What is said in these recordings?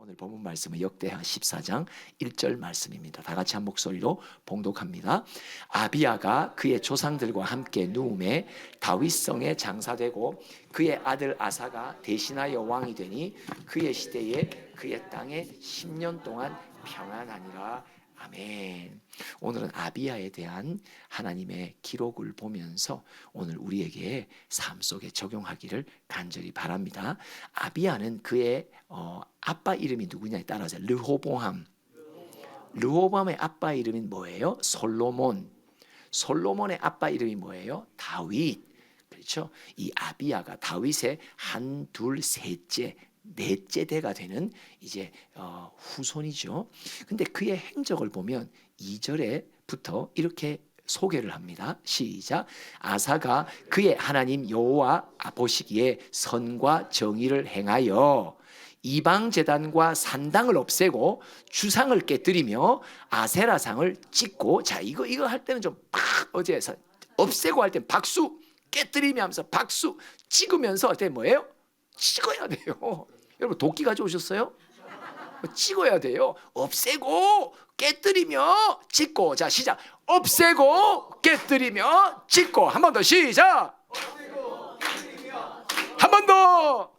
오늘 본문 말씀은 역대하 14장 1절 말씀입니다. 다 같이 한 목소리로 봉독합니다. 아비야가 그의 조상들과 함께 누움에 다윗성에 장사되고 그의 아들 아사가 대신하여 왕이 되니 그의 시대에 그의 땅에 10년 동안 평안하니라. 아멘. 오늘은 아비야에 대한 하나님의 기록을 보면서 오늘 우리에게 삶 속에 적용하기를 간절히 바랍니다. 아비야는 그의 아빠 이름이 누구냐에 따라서 르호보암. 르호보암의 아빠 이름이 뭐예요? 솔로몬. 솔로몬의 아빠 이름이 뭐예요? 다윗. 그렇죠? 이 아비야가 다윗의 한, 둘, 셋째, 넷째 대가 되는 이제 후손이죠. 근데 그의 행적을 보면 2절에부터 이렇게 소개를 합니다. 시작. 아사가 그의 하나님 여호와 보시기에 선과 정의를 행하여 이방 제단과 산당을 없애고 주상을 깨뜨리며 아세라상을 찍고, 자 이거 할 때는 좀 팍 어제서 없애고 할 때 박수, 깨뜨리며 하면서 박수, 찍으면서 할 때 뭐예요? 찍어야 돼요. 여러분 도끼 가져오셨어요? 찍어야 돼요. 없애고 깨뜨리며 찍고. 자 시작. 없애고 깨뜨리며 찍고. 한 번 더 시작. 한 번 더.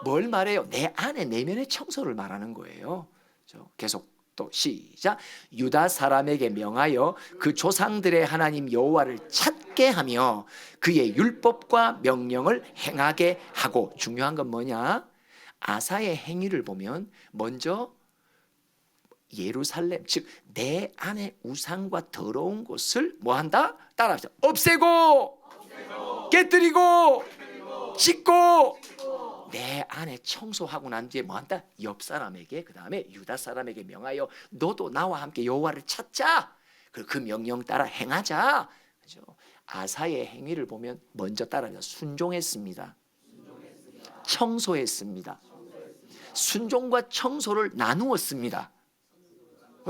뭘 말해요? 내 안에 내면의 청소를 말하는 거예요. 계속 또 시작. 유다 사람에게 명하여 그 조상들의 하나님 여호와를 찾게 하며 그의 율법과 명령을 행하게 하고. 중요한 건 뭐냐? 아사의 행위를 보면 먼저 예루살렘, 즉 내 안에 우상과 더러운 것을 뭐한다? 따라합시다. 없애고 깨뜨리고 찍고. 내 안에 청소하고 난 뒤에 뭐한다? 옆 사람에게, 그 다음에 유다 사람에게 명하여 너도 나와 함께 여호와를 찾자. 그리고 그 명령 따라 행하자. 그죠? 아사의 행위를 보면 먼저 따라서 순종했습니다. 청소했습니다. 순종과 청소를 나누었습니다.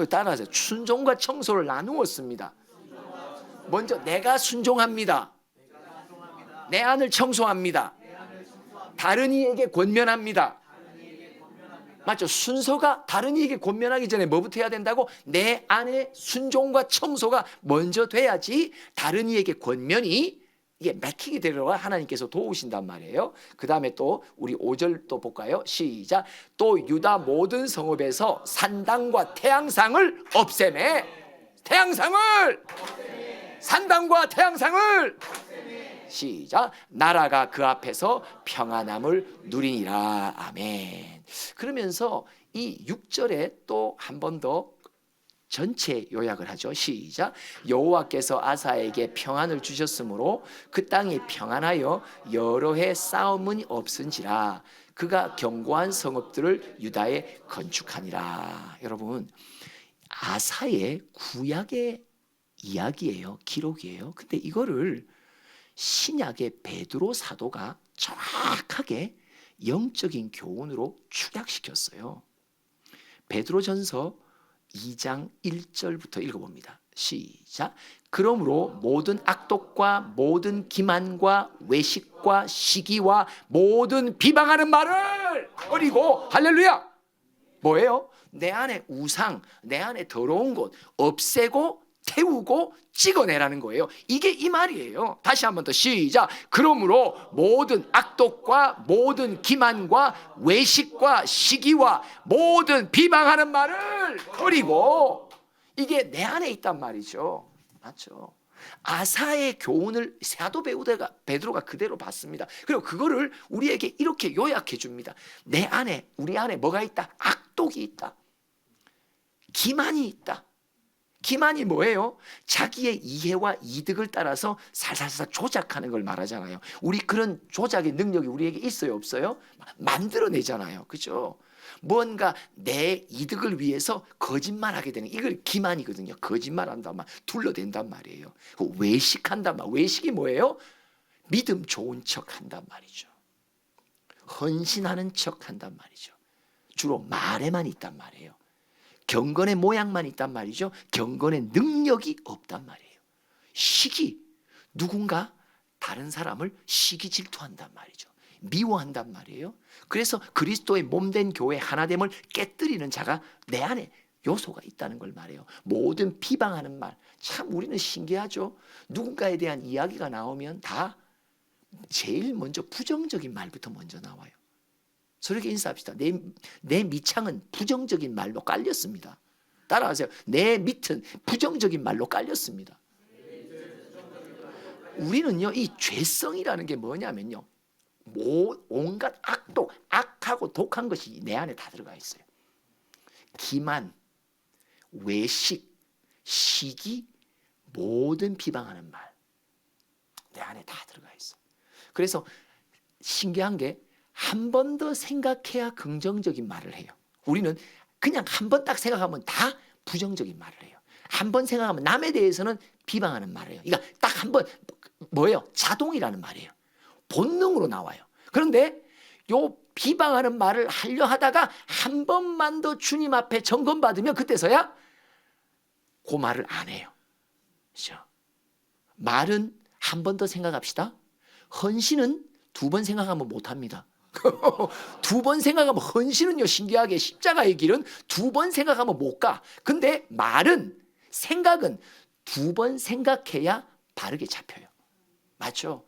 따라서 순종과 청소를 나누었습니다. 먼저 내가 순종합니다. 내 안을 청소합니다. 다른 이에게 권면합니다. 맞죠? 순서가 다른 이에게 권면하기 전에 뭐부터 해야 된다고? 내 안에 순종과 청소가 먼저 돼야지 다른 이에게 권면이 이게 맥히게 되려고 하나님께서 도우신단 말이에요. 그 다음에 또 우리 5절 또 볼까요? 시작. 또 유다 모든 성읍에서 산당과 태양상을 없애매. 태양상을, 산당과 태양상을. 시작. 나라가 그 앞에서 평안함을 누리니라. 아멘. 그러면서 이 6절에 또 한 번 더 전체 요약을 하죠. 시작. 여호와께서 아사에게 평안을 주셨으므로 그 땅이 평안하여 여러 해 싸움은 없은지라 그가 견고한 성읍들을 유다에 건축하니라. 여러분, 아사의 구약의 이야기예요. 기록이에요. 근데 이거를 신약의 베드로 사도가 정확하게 영적인 교훈으로 축약시켰어요. 베드로전서 2장 1절부터 읽어봅니다. 시작. 그러므로 모든 악독과 모든 기만과 외식과 시기와 모든 비방하는 말을 버리고, 할렐루야, 뭐예요? 내 안에 우상, 내 안에 더러운 것 없애고 태우고 찍어내라는 거예요. 이게 이 말이에요. 다시 한 번 더 시작. 그러므로 모든 악독과 모든 기만과 외식과 시기와 모든 비방하는 말을 버리고. 이게 내 안에 있단 말이죠. 맞죠? 아사의 교훈을 사도 베드로가 그대로 봤습니다. 그리고 그거를 우리에게 이렇게 요약해 줍니다. 내 안에, 우리 안에 뭐가 있다? 악독이 있다. 기만이 있다. 기만이 뭐예요? 자기의 이해와 이득을 따라서 살살살 조작하는 걸 말하잖아요. 우리 그런 조작의 능력이 우리에게 있어요, 없어요? 만들어내잖아요. 그죠? 뭔가 내 이득을 위해서 거짓말하게 되는, 이걸 기만이거든요. 거짓말한단 말, 둘러댄단 말이에요. 외식한단 말. 외식이 뭐예요? 믿음 좋은 척한단 말이죠. 헌신하는 척한단 말이죠. 주로 말에만 있단 말이에요. 경건의 모양만 있단 말이죠. 경건의 능력이 없단 말이에요. 시기, 누군가 다른 사람을 시기 질투한단 말이죠. 미워한단 말이에요. 그래서 그리스도의 몸된 교회 하나됨을 깨뜨리는 자가 내 안에 요소가 있다는 걸 말해요. 모든 비방하는 말, 참 우리는 신기하죠. 누군가에 대한 이야기가 나오면 다 제일 먼저 부정적인 말부터 먼저 나와요. 서로에게 인사합시다. 내 밑창은 부정적인 말로 깔렸습니다. 따라하세요. 내 밑은 부정적인 말로 깔렸습니다. 우리는요, 이 죄성이라는 게 뭐냐면요, 온갖 악독, 악하고 독한 것이 내 안에 다 들어가 있어요. 기만, 외식, 시기, 모든 비방하는 말 내 안에 다 들어가 있어. 그래서 신기한 게 한 번 더 생각해야 긍정적인 말을 해요. 우리는 그냥 한 번 딱 생각하면 다 부정적인 말을 해요. 한 번 생각하면 남에 대해서는 비방하는 말을 해요. 그러니까 딱 한 번, 뭐예요? 자동이라는 말이에요. 본능으로 나와요. 그런데 요 비방하는 말을 하려 하다가 한 번만 더 주님 앞에 점검받으면 그때서야 그 말을 안 해요. 그렇죠? 말은 한 번 더 생각합시다. 헌신은 두 번 생각하면 못합니다. 두 번 생각하면, 헌신은요, 신기하게 십자가의 길은 두 번 생각하면 못 가. 근데 말은, 생각은 두 번 생각해야 바르게 잡혀요. 맞죠?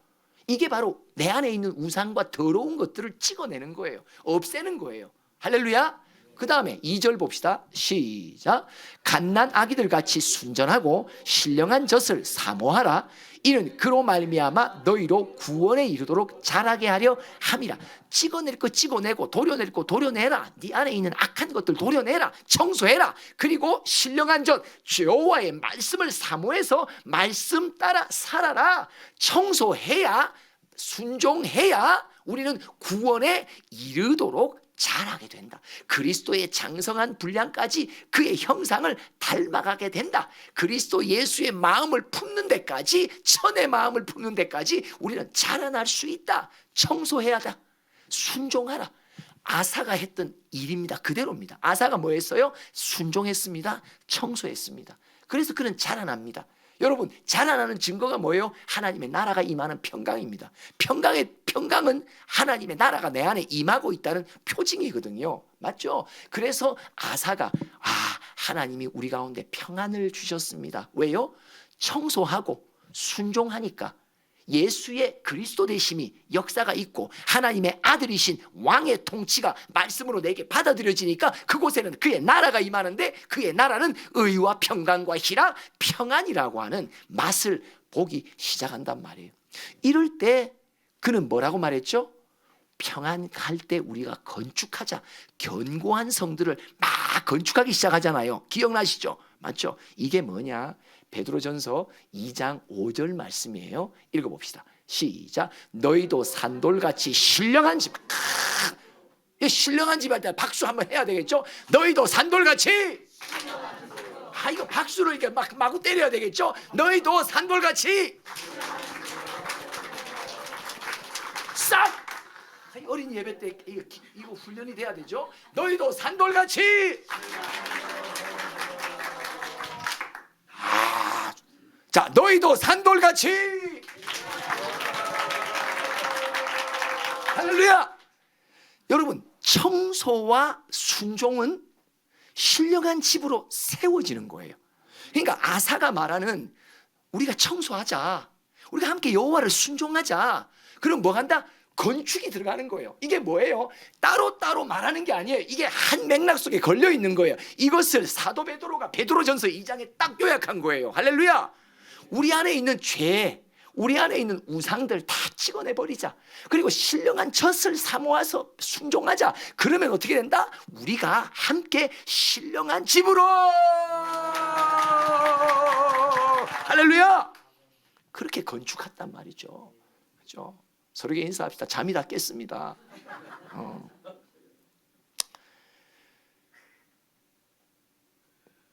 이게 바로 내 안에 있는 우상과 더러운 것들을 찍어내는 거예요. 없애는 거예요. 할렐루야. 그 다음에 2절 봅시다. 시작. 갓난 아기들 같이 순전하고 신령한 젖을 사모하라. 이는 그로 말미암아 너희로 구원에 이르도록 자라게 하려 함이라. 찍어낼 거 찍어내고 도려낼 거 도려내라. 네 안에 있는 악한 것들 도려내라. 청소해라. 그리고 신령한 젖, 여호와의 말씀을 사모해서 말씀 따라 살아라. 청소해야, 순종해야 우리는 구원에 이르도록 자라게 된다. 그리스도의 장성한 분량까지 그의 형상을 닮아가게 된다. 그리스도 예수의 마음을 품는 데까지, 천의 마음을 품는 데까지 우리는 자라날 수 있다. 청소해야 한다. 순종하라. 아사가 했던 일입니다. 그대로입니다. 아사가 뭐 했어요? 순종했습니다. 청소했습니다. 그래서 그는 자라납니다. 여러분, 자라나는 증거가 뭐예요? 하나님의 나라가 임하는 평강입니다. 평강은 하나님의 나라가 내 안에 임하고 있다는 표징이거든요. 맞죠? 그래서 아사가, 하나님이 우리 가운데 평안을 주셨습니다. 왜요? 청소하고 순종하니까 예수의 그리스도 되심이 역사가 있고 하나님의 아들이신 왕의 통치가 말씀으로 내게 받아들여지니까 그곳에는 그의 나라가 임하는데, 그의 나라는 의와 평강과 희락, 평안이라고 하는 맛을 보기 시작한단 말이에요. 이럴 때 그는 뭐라고 말했죠? 평안 갈 때 우리가 건축하자. 견고한 성들을 막 건축하기 시작하잖아요. 기억나시죠? 맞죠? 이게 뭐냐? 베드로전서 2장 5절 말씀이에요. 읽어봅시다. 시작. 너희도 산돌같이 신령한 집. 신령한 집 할 때 박수 한번 해야 되겠죠? 너희도 산돌같이. 이거 박수를 이렇게 마구 때려야 되겠죠? 너희도 산돌같이. 싹. 어린이 예배 때 이거 훈련이 돼야 되죠? 너희도 산돌같이. 자, 너희도 산돌같이. 할렐루야. 여러분, 청소와 순종은 신령한 집으로 세워지는 거예요. 그러니까 아사가 말하는, 우리가 청소하자, 우리가 함께 여호와를 순종하자. 그럼 뭐 한다? 건축이 들어가는 거예요. 이게 뭐예요? 따로따로 말하는 게 아니에요. 이게 한 맥락 속에 걸려 있는 거예요. 이것을 사도 베드로가 베드로전서 2장에 딱 요약한 거예요. 할렐루야. 우리 안에 있는 죄, 우리 안에 있는 우상들 다 찍어내버리자. 그리고 신령한 젖을 사모아서 순종하자. 그러면 어떻게 된다? 우리가 함께 신령한 집으로. 할렐루야. 그렇게 건축했단 말이죠. 그렇죠? 서로에게 인사합시다. 잠이 다 깼습니다.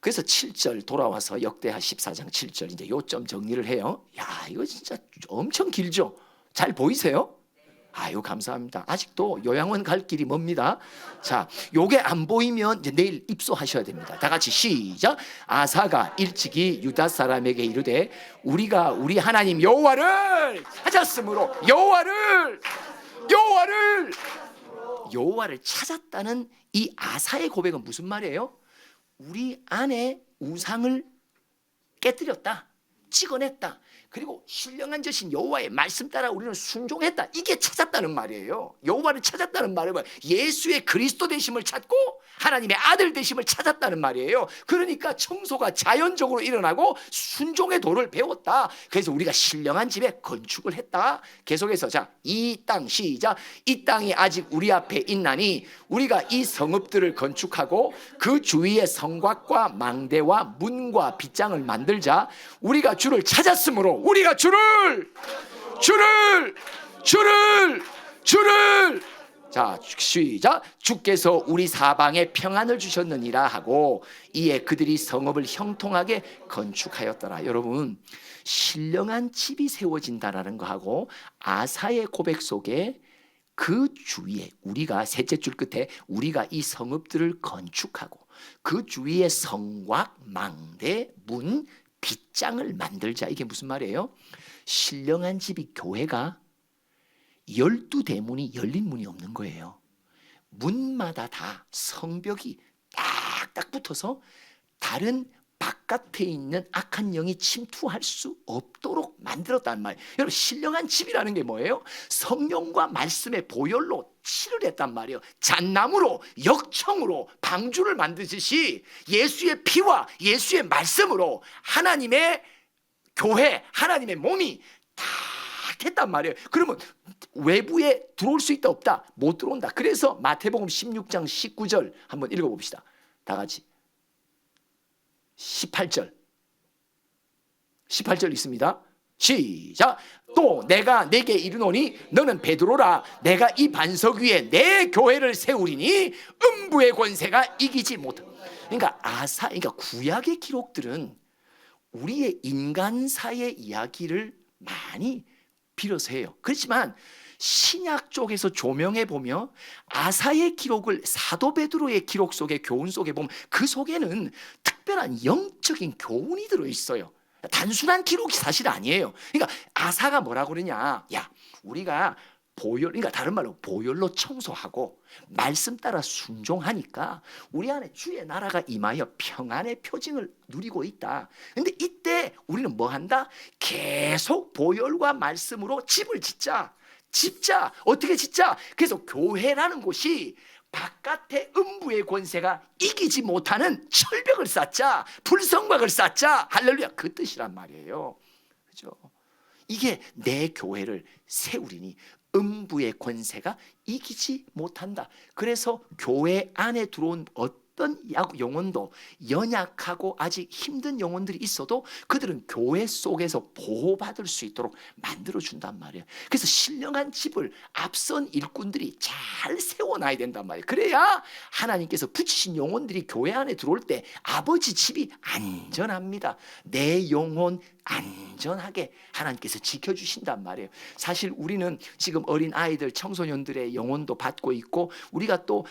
그래서 7절 돌아와서 역대하 14장 7절 이제 요점 정리를 해요. 야, 이거 진짜 엄청 길죠? 잘 보이세요? 아유, 감사합니다. 아직도 요양원 갈 길이 멉니다. 자, 요게 안 보이면 이제 내일 입소하셔야 됩니다. 다 같이 시작. 아사가 일찍이 유다 사람에게 이르되 우리가 우리 하나님 여호와를 찾았으므로 여호와를 여호와를 찾았다는 이 아사의 고백은 무슨 말이에요? 우리 안에 우상을 깨뜨렸다, 찍어냈다, 그리고 신령한 자신 여호와의 말씀 따라 우리는 순종했다. 이게 찾았다는 말이에요. 여호와를 찾았다는 말은 예수의 그리스도 되심을 찾고 하나님의 아들 되심을 찾았다는 말이에요. 그러니까 청소가 자연적으로 일어나고 순종의 도를 배웠다. 그래서 우리가 신령한 집에 건축을 했다. 계속해서 자, 이 땅 시작. 이 땅이 아직 우리 앞에 있나니 우리가 이 성읍들을 건축하고 그 주위에 성곽과 망대와 문과 빗장을 만들자. 우리가 주를 찾았으므로 우리가 주를 자 시작. 주께서 우리 사방에 평안을 주셨느니라 하고 이에 그들이 성읍을 형통하게 건축하였더라. 여러분, 신령한 집이 세워진다라는 거하고 아사의 고백 속에 그 주위에 우리가 셋째 줄 끝에 우리가 이 성읍들을 건축하고 그 주위에 성곽, 망대, 문, 빗장을 만들자. 이게 무슨 말이에요? 신령한 집이 교회가 12대문이 열린 문이 없는 거예요. 문마다 다 성벽이 딱딱 붙어서 다른 바깥에 있는 악한 영이 침투할 수 없도록 만들었단 말이에요. 여러분, 신령한 집이라는 게 뭐예요? 성령과 말씀의 보혈로 칠을 했단 말이에요. 잣나무로 역청으로 방주를 만드듯이 예수의 피와 예수의 말씀으로 하나님의 교회, 하나님의 몸이 다 했단 말이에요. 그러면 외부에 들어올 수 있다 없다? 못 들어온다. 그래서 마태복음 16장 19절 한번 읽어봅시다. 다 같이 18절 있습니다. 시작. 또 내가 내게 이르노니 너는 베드로라. 내가 이 반석 위에 내 교회를 세우리니 음부의 권세가 이기지 못하. 그러니까 그러니까 구약의 기록들은 우리의 인간사의 이야기를 많이 빌어서 해요. 그렇지만 신약 쪽에서 조명해 보면 아사의 기록을 사도 베드로의 기록 속에 교훈 속에 보면 그 속에는 특별한 영적인 교훈이 들어있어요. 단순한 기록이 사실 아니에요. 그러니까 아사가 뭐라고 그러냐, 야 우리가 그러니까 다른 말로 보혈로 청소하고 말씀 따라 순종하니까 우리 안에 주의 나라가 임하여 평안의 표징을 누리고 있다. 근데 이때 우리는 뭐 한다? 계속 보혈과 말씀으로 집을 짓자. 어떻게 짓자? 그래서 교회라는 곳이 바깥의 음부의 권세가 이기지 못하는 철벽을 쌓자, 불성막을 쌓자. 할렐루야, 그 뜻이란 말이에요. 그죠? 이게 내 교회를 세우리니 음부의 권세가 이기지 못한다. 그래서 교회 안에 들어온 어떤 영혼도 연약하고 아직 힘든 영혼들이 있어도 그들은 교회 속에서 보호받을 수 있도록 만들어준단 말이에요. 그래서 신령한 집을 앞선 일꾼들이 잘 세워놔야 된단 말이에요. 그래야 하나님께서 붙이신 영혼들이 교회 안에 들어올 때 아버지 집이 안전합니다. 내 영혼 안전하게 하나님께서 지켜주신단 말이에요. 사실 우리는 지금 어린 아이들, 청소년들의 영혼도 받고 있고 우리가 또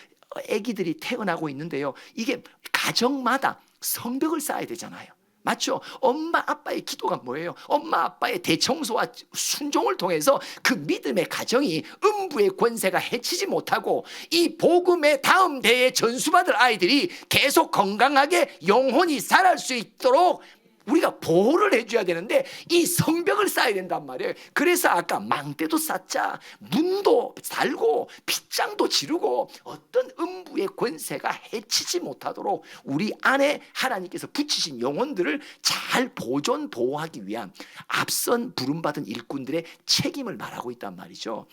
아기들이 태어나고 있는데요. 이게 가정마다 성벽을 쌓아야 되잖아요. 맞죠? 엄마 아빠의 기도가 뭐예요? 엄마 아빠의 대청소와 순종을 통해서 그 믿음의 가정이 음부의 권세가 해치지 못하고 이 복음의 다음 대에 전수받을 아이들이 계속 건강하게 영혼이 살아갈 수 있도록 우리가 보호를 해줘야 되는데 이 성벽을 쌓아야 된단 말이에요. 그래서 아까 망대도 쌓자, 문도 달고 빗장도 지르고 어떤 음부의 권세가 해치지 못하도록 우리 안에 하나님께서 붙이신 영혼들을 잘 보존 보호하기 위한 앞선 부름받은 일꾼들의 책임을 말하고 있단 말이죠.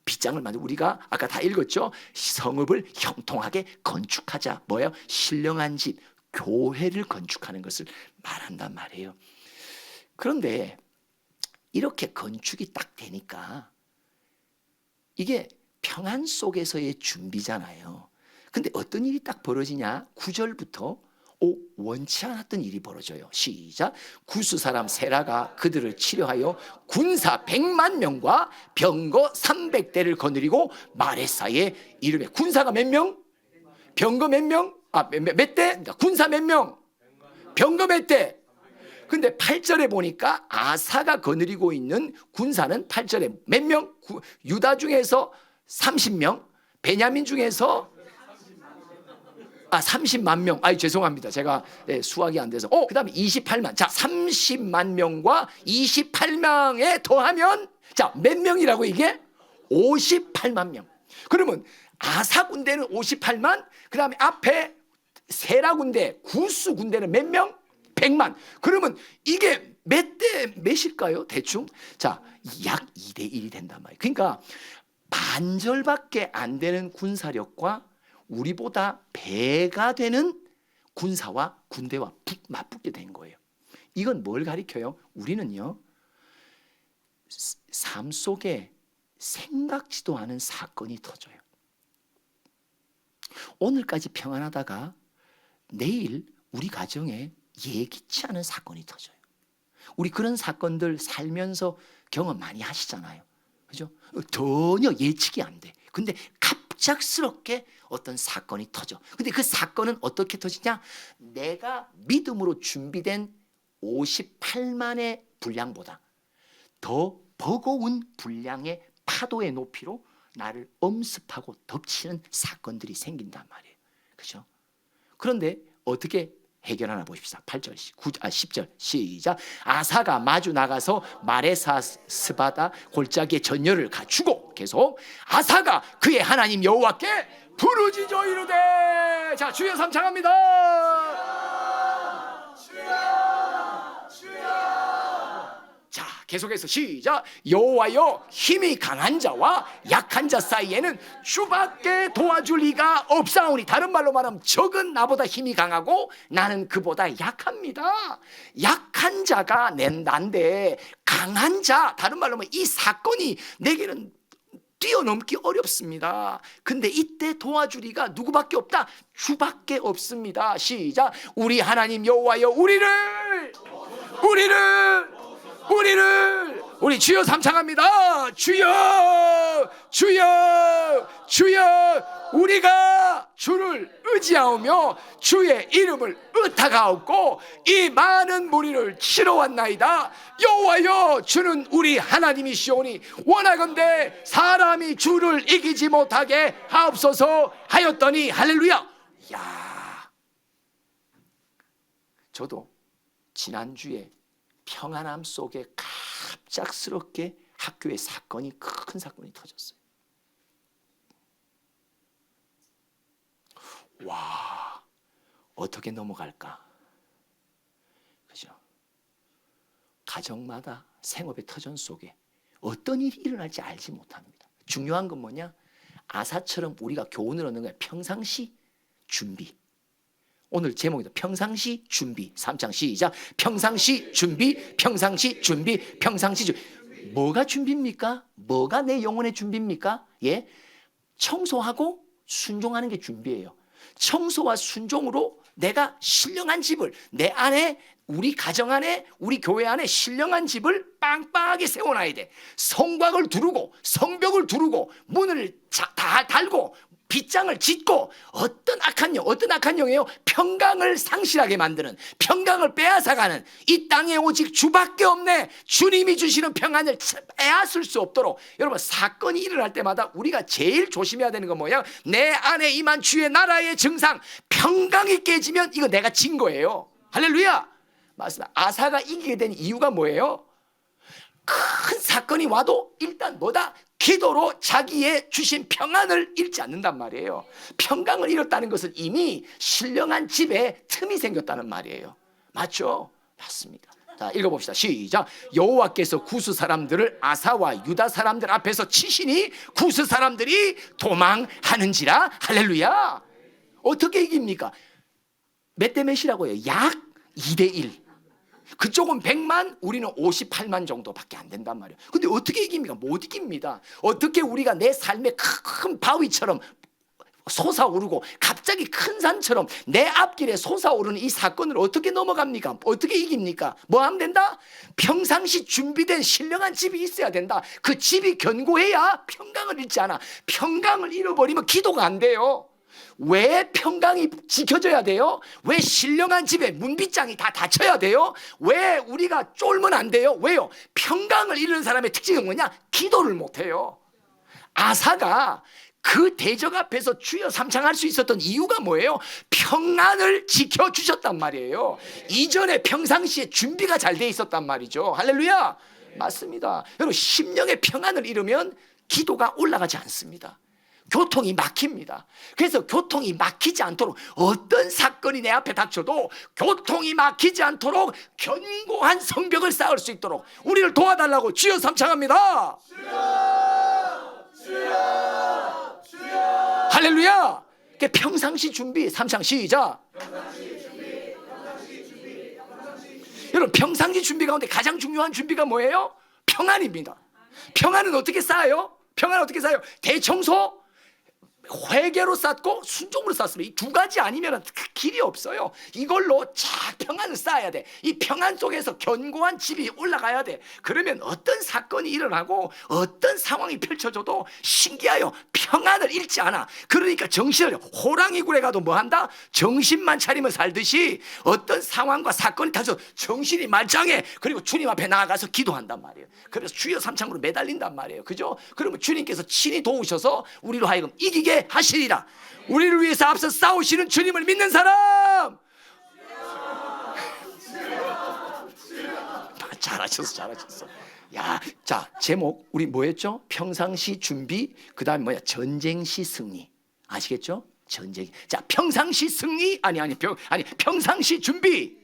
빗장을 만들고 우리가 아까 다 읽었죠. 성읍을 형통하게 건축하자. 뭐예요? 신령한 집, 교회를 건축하는 것을 말한단 말이에요. 그런데 이렇게 건축이 딱 되니까 이게 평안 속에서의 준비잖아요. 근데 어떤 일이 딱 벌어지냐? 9절부터 원치 않았던 일이 벌어져요. 시작. 구스 사람 세라가 그들을 치려하여 군사 100만 명과 병거 300대를 거느리고 마레사에 이르매. 군사가 몇 명? 병거 몇 명? 몇 대? 군사 몇 명? 병거 몇 대? 근데 8절에 보니까 아사가 거느리고 있는 군사는 8절에 몇 명? 유다 중에서 30명. 베냐민 중에서 30만 명. 죄송합니다. 제가 수학이 안 돼서. 그다음에 28만. 자, 30만 명과 28명에 더하면 자, 몇 명이라고 이게? 58만 명. 그러면 아사 군대는 58만. 그다음에 앞에 세라 군대, 구스 군대는 몇 명? 100만. 그러면 이게 몇 대 몇일까요? 대충. 자, 약 2대 1이 된단 말이에요. 그러니까 반절밖에 안 되는 군사력과 우리보다 배가 되는 군사와 군대와 맞붙게 된 거예요. 이건 뭘 가리켜요? 우리는요, 삶 속에 생각지도 않은 사건이 터져요. 오늘까지 평안하다가 내일 우리 가정에 예기치 않은 사건이 터져요. 우리 그런 사건들 살면서 경험 많이 하시잖아요. 그죠? 전혀 예측이 안 돼. 근데 갑작스럽게 어떤 사건이 터져. 근데 그 사건은 어떻게 터지냐? 내가 믿음으로 준비된 58만의 분량보다 더 버거운 분량의 파도의 높이로 나를 엄습하고 덮치는 사건들이 생긴단 말이에요. 그죠? 그런데 어떻게 해결하나 보십시다. 8절, 10절 시작. 아사가 마주 나가서 마레사 스바다 골짜기에 전열을 갖추고 계속 아사가 그의 하나님 여호와께 부르짖어 이르되. 자, 주여 삼창합니다. 자, 계속해서 시작. 여호와여, 힘이 강한 자와 약한 자 사이에는 주밖에 도와줄 리가 없사오니. 다른 말로 말하면 적은 나보다 힘이 강하고 나는 그보다 약합니다. 약한 자가 난데 강한 자, 다른 말로 하면 이 사건이 내게는 뛰어넘기 어렵습니다. 근데 이때 도와주리가 누구밖에 없다? 주밖에 없습니다. 시작. 우리 하나님 여호와여, 우리 주여 삼창합니다. 주여, 주여, 주여. 우리가 주를 의지하오며 주의 이름을 의탁하옵고 이 많은 무리를 치러 왔나이다. 여호와여, 주는 우리 하나님이시오니 원하건대 사람이 주를 이기지 못하게 하옵소서 하였더니. 할렐루야. 야, 저도 지난주에 평안함 속에 갑작스럽게 학교에 큰 사건이 터졌어요. 와, 어떻게 넘어갈까? 그죠? 가정마다 생업의 터전 속에 어떤 일이 일어날지 알지 못합니다. 중요한 건 뭐냐? 아사처럼 우리가 교훈을 얻는 거야. 평상시 준비. 오늘 제목이다. 평상시 준비. 3장 시작. 평상시 준비, 평상시 준비, 평상시 준비. 뭐가 준비입니까? 뭐가 내 영혼의 준비입니까? 예, 청소하고 순종하는 게 준비예요. 청소와 순종으로 내가 신령한 집을 내 안에, 우리 가정 안에, 우리 교회 안에 신령한 집을 빵빵하게 세워놔야 돼. 성곽을 두르고 성벽을 두르고 문을 다 달고 빗장을 짓고. 어떤 악한 영이에요? 평강을 상실하게 만드는, 평강을 빼앗아가는. 이 땅에 오직 주밖에 없네. 주님이 주시는 평안을 빼앗을 수 없도록. 여러분, 사건이 일어날 때마다 우리가 제일 조심해야 되는 건 뭐예요? 내 안에 임한 주의 나라의 증상, 평강이 깨지면 이거 내가 진 거예요. 할렐루야. 맞습니다. 아사가 이기게 된 이유가 뭐예요? 큰 사건이 와도 일단 뭐다? 기도로 자기의 주신 평안을 잃지 않는단 말이에요. 평강을 잃었다는 것은 이미 신령한 집에 틈이 생겼다는 말이에요. 맞죠? 맞습니다. 자, 읽어봅시다. 시작. 여호와께서 구스 사람들을 아사와 유다 사람들 앞에서 치시니 구스 사람들이 도망하는지라. 할렐루야. 어떻게 이깁니까? 몇 대 몇이라고요? 약 2대 1. 그쪽은 100만, 우리는 58만 정도밖에 안 된단 말이에요. 근데 어떻게 이깁니까? 못 이깁니다. 어떻게 우리가 내 삶의 큰 바위처럼 솟아오르고 갑자기 큰 산처럼 내 앞길에 솟아오르는 이 사건을 어떻게 넘어갑니까? 어떻게 이깁니까? 뭐 하면 된다? 평상시 준비된 신령한 집이 있어야 된다. 그 집이 견고해야 평강을 잃지 않아. 평강을 잃어버리면 기도가 안 돼요. 왜 평강이 지켜져야 돼요? 왜 신령한 집에 문빗장이 다 닫혀야 돼요? 왜 우리가 쫄면 안 돼요? 왜요? 평강을 잃는 사람의 특징은 뭐냐? 기도를 못해요. 아사가 그 대적 앞에서 주여 삼창할 수 있었던 이유가 뭐예요? 평안을 지켜주셨단 말이에요. 이전에 평상시에 준비가 잘 돼 있었단 말이죠. 할렐루야. 맞습니다. 여러분, 심령의 평안을 잃으면 기도가 올라가지 않습니다. 교통이 막힙니다. 그래서 교통이 막히지 않도록, 어떤 사건이 내 앞에 닥쳐도 교통이 막히지 않도록 견고한 성벽을 쌓을 수 있도록 우리를 도와달라고 주여 삼창합니다. 할렐루야. 평상시 준비, 삼창 시작. 여러분, 평상시 준비 가운데 가장 중요한 준비가 뭐예요? 평안입니다. 평안은 어떻게 쌓아요? 평안은 어떻게 쌓아요? 대청소, 회개로 쌓고 순종으로 쌓습니다. 이 두 가지 아니면 길이 없어요. 이걸로 쫙 평안을 쌓아야 돼. 이 평안 속에서 견고한 집이 올라가야 돼. 그러면 어떤 사건이 일어나고 어떤 상황이 펼쳐져도 신기하여 평안을 잃지 않아. 그러니까 정신을, 호랑이 굴에 가도 뭐한다? 정신만 차리면 살듯이 어떤 상황과 사건이 닥쳐서 정신이 말짱해. 그리고 주님 앞에 나아가서 기도한단 말이에요. 그래서 주여 삼창으로 매달린단 말이에요. 그죠? 그러면 주님께서 친히 도우셔서 우리로 하여금 이기게 하시리라. 우리를 위해서 앞서 싸우시는 주님을 믿는 사람. 잘하셨어. 야, 자, 제목 우리 뭐였죠? 평상시 준비, 그다음에 뭐야? 전쟁시 승리. 아시겠죠? 전쟁. 자, 평상시 승리, 평상시 준비,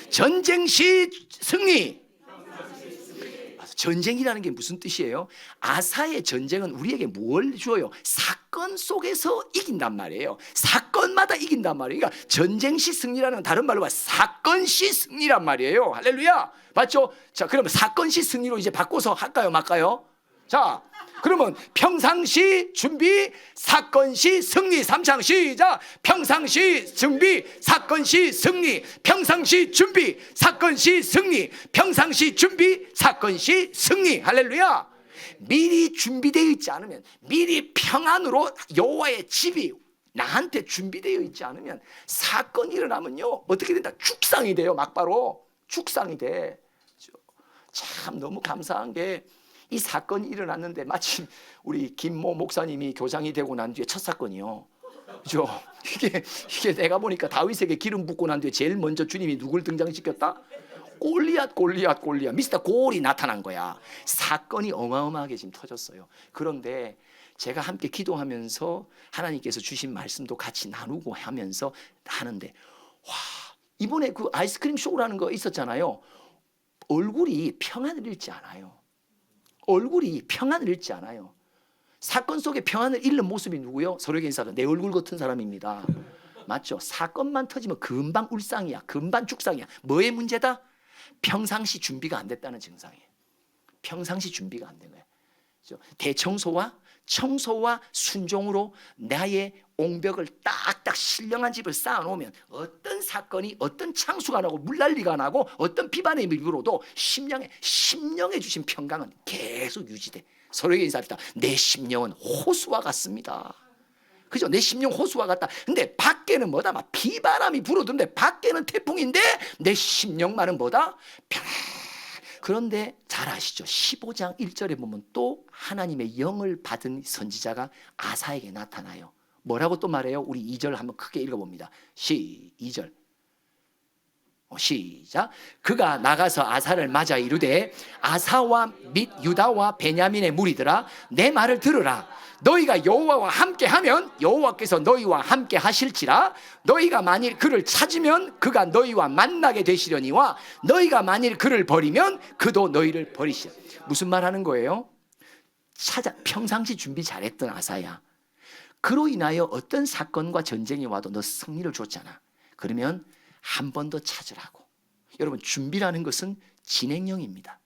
전쟁시 승리. 전쟁이라는 게 무슨 뜻이에요? 아사의 전쟁은 우리에게 뭘 주어요? 사건 속에서 이긴단 말이에요. 사건마다 이긴단 말이에요. 그러니까 전쟁시 승리라는 건 다른 말로 사건시 승리란 말이에요. 할렐루야. 맞죠? 자, 그러면 사건시 승리로 이제 바꿔서 할까요? 말까요? 자, 그러면 평상시 준비, 사건시 승리. 삼창 시작. 평상시 준비, 사건시 승리. 평상시 준비, 사건시 승리. 평상시 준비, 사건시 승리. 할렐루야. 미리 준비되어 있지 않으면, 미리 평안으로 여호와의 집이 나한테 준비되어 있지 않으면, 사건이 일어나면요 어떻게 된다? 죽상이 돼요. 막바로 죽상이 돼. 참 너무 감사한 게, 이 사건이 일어났는데 마침 우리 김모 목사님이 교장이 되고 난 뒤에 첫 사건이요. 그죠? 이게 내가 보니까 다윗에게 기름 붓고 난 뒤에 제일 먼저 주님이 누굴 등장시켰다? 골리앗. 미스터 골이 나타난 거야. 사건이 어마어마하게 지금 터졌어요. 그런데 제가 함께 기도하면서 하나님께서 주신 말씀도 같이 나누고 하면서 하는데, 와, 이번에 그 아이스크림 쇼라는 거 있었잖아요. 얼굴이 평안을 잃지 않아요. 얼굴이 평안을 잃지 않아요. 사건 속에 평안을 잃는 모습이 누구요? 서로에게 인사가 내 얼굴 같은 사람입니다. 맞죠? 사건만 터지면 금방 울상이야. 금방 죽상이야. 뭐의 문제다? 평상시 준비가 안 됐다는 증상이에요. 평상시 준비가 안 된 거예요. 대청소와 청소와 순종으로 나의 옹벽을 딱딱 신령한 집을 쌓아놓으면 어떤 사건이, 어떤 창수가 나고 물난리가 나고 어떤 비반의 밀고로도 심령에 주신 평강은 계속 유지돼. 서로에게 인사합시다. 내 심령은 호수와 같습니다. 그죠? 내 심령 호수와 같다. 근데 밖에는 뭐다? 막 비바람이 불어도는데 밖에는 태풍인데 내 심령만은 뭐다? 평안. 그런데 잘 아시죠? 15장 1절에 보면 또 하나님의 영을 받은 선지자가 아사에게 나타나요. 뭐라고 또 말해요? 우리 2절 한번 크게 읽어봅니다. 2절 시작. 그가 나가서 아사를 맞아 이르되, 아사와 및 유다와 베냐민의 무리들아, 내 말을 들으라. 너희가 여호와와 함께하면 여호와께서 너희와 함께 하실지라. 너희가 만일 그를 찾으면 그가 너희와 만나게 되시려니와 너희가 만일 그를 버리면 그도 너희를 버리시라. 무슨 말 하는 거예요? 평상시 준비 잘했던 아사야, 그로 인하여 어떤 사건과 전쟁이 와도 너 승리를 줬잖아. 그러면 한 번 더 찾으라고. 여러분, 준비라는 것은 진행형입니다.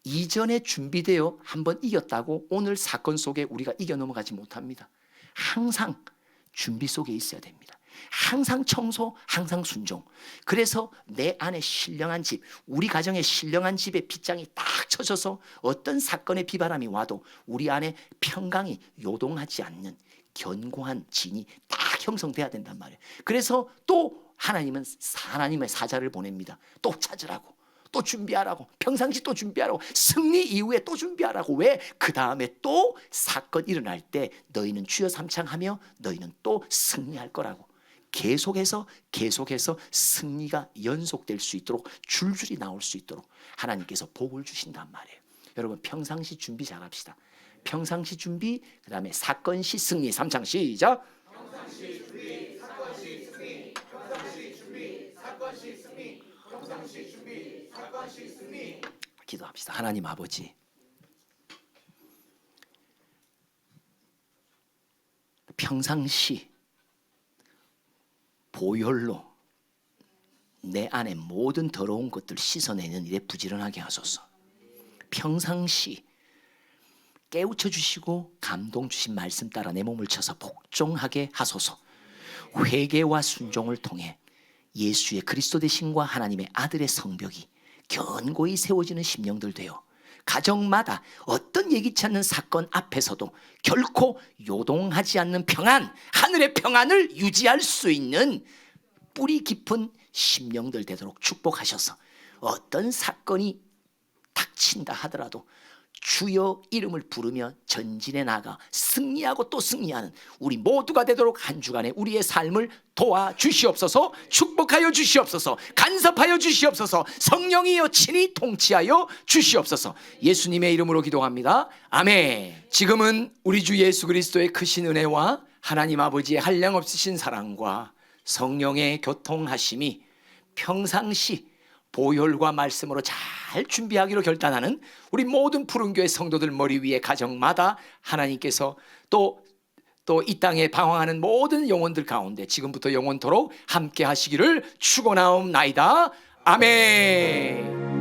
이전에 준비되어 한번 이겼다고 오늘 사건 속에 우리가 이겨 넘어가지 못합니다. 항상 준비 속에 있어야 됩니다. 항상 청소, 항상 순종. 그래서 내 안에 신령한 집, 우리 가정에 신령한 집의 빗장이 딱 쳐져서 어떤 사건의 비바람이 와도 우리 안에 평강이 요동하지 않는 견고한 진이 딱 형성돼야 된단 말이에요. 그래서 또 하나님은 하나님의 사자를 보냅니다. 또 찾으라고. 또 준비하라고, 평상시 또 준비하라고, 승리 이후에 또 준비하라고. 왜? 그 다음에 또 사건 일어날 때 너희는 주여 삼창하며 너희는 또 승리할 거라고. 계속해서 승리가 연속될 수 있도록, 줄줄이 나올 수 있도록 하나님께서 복을 주신단 말이에요. 여러분, 평상시 준비 잘합시다. 평상시 준비, 그 다음에 사건 시 승리. 3창 시작. 평상시 준비, 사건 시 승리. 평상시 준비, 사건 시 승리. 평상시 준비, 사건 시 승리. 기도합시다. 하나님 아버지, 평상시 보혈로 내 안에 모든 더러운 것들 씻어내는 일에 부지런하게 하소서. 평상시 깨우쳐 주시고 감동 주신 말씀 따라 내 몸을 쳐서 복종하게 하소서. 회개와 순종을 통해 예수의 그리스도 되심과 하나님의 아들의 성벽이 견고히 세워지는 심령들 되어 가정마다 어떤 예기치 않는 사건 앞에서도 결코 요동하지 않는 평안, 하늘의 평안을 유지할 수 있는 뿌리 깊은 심령들 되도록 축복하셔서 어떤 사건이 닥친다 하더라도 주여 이름을 부르며 전진해 나가 승리하고 또 승리하는 우리 모두가 되도록 한 주간에 우리의 삶을 도와주시옵소서. 축복하여 주시옵소서. 간섭하여 주시옵소서. 성령이여 친히 통치하여 주시옵소서. 예수님의 이름으로 기도합니다. 아멘. 지금은 우리 주 예수 그리스도의 크신 은혜와 하나님 아버지의 한량없으신 사랑과 성령의 교통하심이 평상시 보혈과 말씀으로 잘 준비하기로 결단하는 우리 모든 푸른교회 성도들 머리 위에 가정마다 하나님께서 또 이 땅에 방황하는 모든 영혼들 가운데 지금부터 영원토록 함께 하시기를 축원하옵나이다. 아멘.